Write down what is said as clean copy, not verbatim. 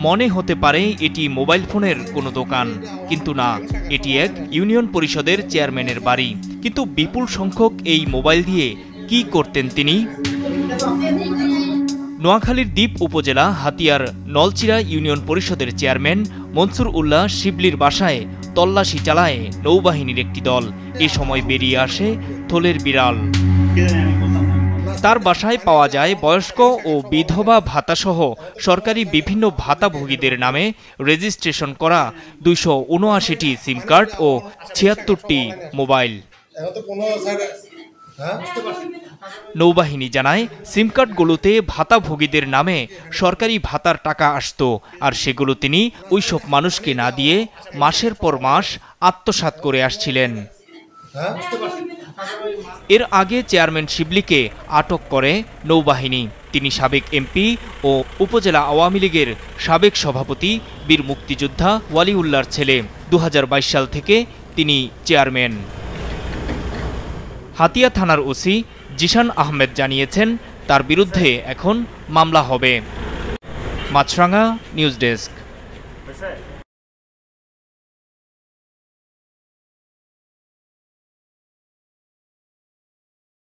মনে হতে পারে এটি মোবাইল ফোনের কোনো দোকান, কিন্তু না, এটি এক ইউনিয়ন পরিষদের চেয়ারম্যানের বাড়ি। কিন্তু বিপুল সংখ্যক এই মোবাইল দিয়ে কি করতেন তিনি? নোয়াখালীর দ্বীপ উপজেলা হাতিয়ার নলচিরা ইউনিয়ন পরিষদের চেয়ারম্যান মনসুর উল্লাহ শিবলির বাসায় তল্লাশি চালায় নৌবাহিনীর একটি দল। এ সময় বেরিয়ে আসে থলের বিড়াল। তার বাসায় পাওয়া যায় বয়স্ক ও বিধবা ভাতাসহ সরকারি বিভিন্ন ভাতাভোগীদের নামে রেজিস্ট্রেশন করা ২৭৯টি সিম কার্ড ও ৭৬টি মোবাইল। নৌবাহিনী জানায়, সিম কার্ডগুলোতে ভাতাভোগীদের নামে সরকারি ভাতার টাকা আসত, আর সেগুলো তিনি ওইসব মানুষকে না দিয়ে মাসের পর মাস আত্মসাৎ করে আসছিলেন। এর আগে চেয়ারম্যান শিবলিকে আটক করে নৌবাহিনী। তিনি সাবেক এমপি ও উপজেলা আওয়ামী লীগের সাবেক সভাপতি বীর মুক্তিযোদ্ধা ওয়ালিউল্লাহর ছেলে। ২০২২ সাল থেকে তিনি চেয়ারম্যান। হাতিয়া থানার ওসি জিশান আহমেদ জানিয়েছেন, তার বিরুদ্ধে এখন মামলা হবে। মাছরাঙা নিউজ ডেস্ক।